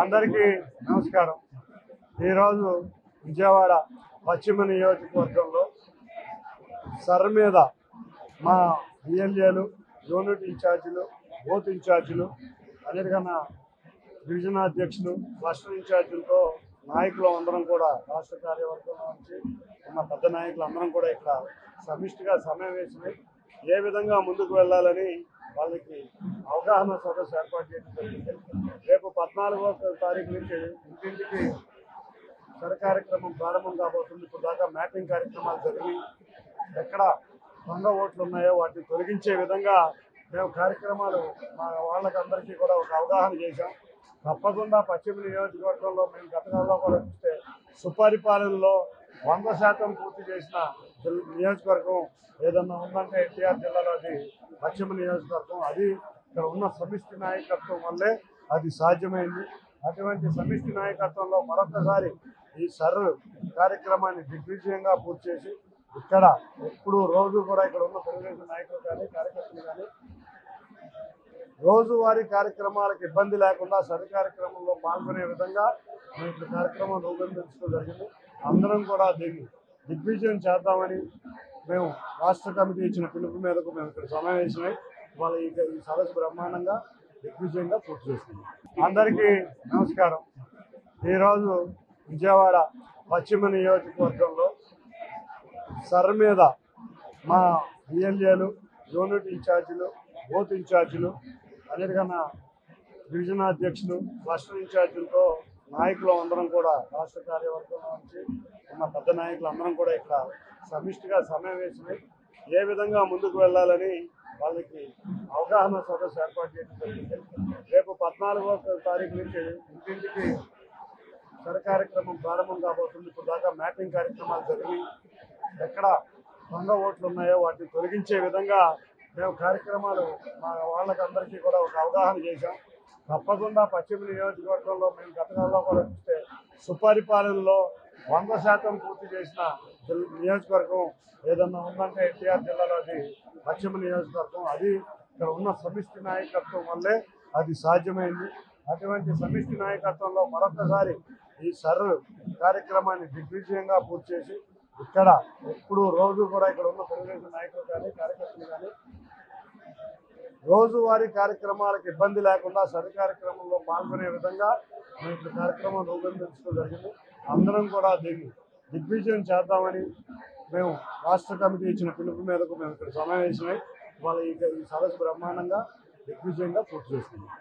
అందరికీ నమస్కారం. ఈరోజు విజయవాడ పశ్చిమ నియోజకవర్గంలో సర్ మీద మా బిఎల్ఏలు, యూనిట్ ఇన్ఛార్జీలు, బూత్ ఇన్ఛార్జీలు, అన్నిటికన్నా డివిజన్ అధ్యక్షులు, క్లస్టర్ ఇన్ఛార్జీలతో నాయకులు అందరం కూడా రాష్ట్ర కార్యవర్గంలో నుంచి ఉన్న పెద్ద నాయకులు అందరం కూడా ఇక్కడ సమిష్టిగా సమావేశమై ఏ విధంగా ముందుకు వెళ్ళాలని వాళ్ళకి అవగాహన సదస్సు ఏర్పాటు చేయడం జరిగింది. రేపు 14వ తారీఖు నుంచి ఇంటింటికి సర కార్యక్రమం ప్రారంభం కాబోతుంది. ఇప్పుడు దాకా మ్యాపింగ్ కార్యక్రమాలు జరిగి ఎక్కడ దొంగ ఓట్లు ఉన్నాయో వాటిని తొలగించే విధంగా మేము కార్యక్రమాలు మా వాళ్ళకందరికీ కూడా ఒక అవగాహన చేశాం. తప్పకుండా పశ్చిమ నియోజకవర్గంలో మేము గతంలో కూడా చూస్తే సుపరిపాలనలో 100% పూర్తి చేసిన నియోజకవర్గం ఏదన్నా ఉందంటే ఎన్టీఆర్ జిల్లాలో అది పశ్చిమ నియోజకవర్గం. అది ఇక్కడ ఉన్న సమిష్టి నాయకత్వం వల్లే అది సాధ్యమైంది. అటువంటి సమిష్టి నాయకత్వంలో మరొకసారి ఈ సర్ కార్యక్రమాన్ని దిగ్విజయంగా పూర్తి చేసి ఇక్కడ ఎప్పుడు రోజు కూడా ఇక్కడ ఉన్న తెలుగుదేశం నాయకులు కానీ కార్యకర్తలు కానీ రోజువారీ కార్యక్రమాలకు ఇబ్బంది లేకుండా సరి కార్యక్రమంలో పాల్గొనే విధంగా మేము ఇక్కడ కార్యక్రమం రూపొందించడం జరిగింది. అందరం కూడా దీన్ని దిగ్విజయం చేద్దామని మేము రాష్ట్ర కమిటీ ఇచ్చిన పిలుపు మేరకు మేము ఇక్కడ సమావేశమై వాళ్ళ ఈ సదస్సు బ్రహ్మాండంగా దిగ్విజయంగా పూర్తి చేస్తున్నాం. అందరికీ నమస్కారం. ఈరోజు విజయవాడ పశ్చిమ నియోజకవర్గంలో సర్ మీద మా బిఎల్ఏలు, యూనిట్ ఇన్ఛార్జీలు, బూత్ ఇన్ఛార్జీలు, అన్నిటికన్నా డివిజన్ అధ్యక్షులు, క్లస్టర్ ఇన్ఛార్జీలతో నాయకులు అందరం కూడా రాష్ట్ర కార్యవర్గంలో నుంచి ఉన్న పెద్ద నాయకులు అందరం కూడా ఇక్కడ సమిష్టిగా సమావేశమై ఏ విధంగా ముందుకు వెళ్ళాలని వాళ్ళకి అవగాహన సదస్సు ఏర్పాటు చేయడం జరిగింది. రేపు 14వ తారీఖు నుంచి ఇంటింటికి సర కార్యక్రమం ప్రారంభం కాబోతుంది. ఇప్పుడు దాకా మ్యాపింగ్ కార్యక్రమాలు జరిగి ఎక్కడ దొంగ ఓట్లు ఉన్నాయో వాటిని తొలగించే విధంగా మేము కార్యక్రమాలు మా వాళ్ళకందరికీ కూడా ఒక అవగాహన చేశాం. తప్పకుండా పశ్చిమ నియోజకవర్గంలో మేము గతంలో కూడా చూస్తే సుపరిపాలనలో 100% పూర్తి చేసిన నియోజకవర్గం ఏదన్నా ఉందంటే ఎన్టీఆర్ జిల్లాలో అది పశ్చిమ నియోజకవర్గం. అది ఇక్కడ ఉన్న సమిష్టి నాయకత్వం వల్లే అది సాధ్యమైంది. అటువంటి సమిష్టి నాయకత్వంలో మరొకసారి ఈ సర్ కార్యక్రమాన్ని దిగ్విజయంగా పూర్తి చేసి ఇక్కడ ఎప్పుడు రోజు కూడా ఇక్కడ ఉన్న తెలుగుదేశం నాయకులు కానీ కార్యకర్తలు కానీ రోజువారీ కార్యక్రమాలకు ఇబ్బంది లేకుండా సరి కార్యక్రమంలో పాల్గొనే విధంగా మేము ఇక్కడ కార్యక్రమం రూపొందించడం జరిగింది. అందరం కూడా దీన్ని దిగ్విజయం చేద్దామని మేము రాష్ట్ర కమిటీ ఇచ్చిన పిలుపు మేరకు మేము ఇక్కడ సమావేశమై వాళ్ళ ఈ సదస్సు బ్రహ్మాండంగా దిగ్విజయంగా పూర్తి చేస్తున్నాం.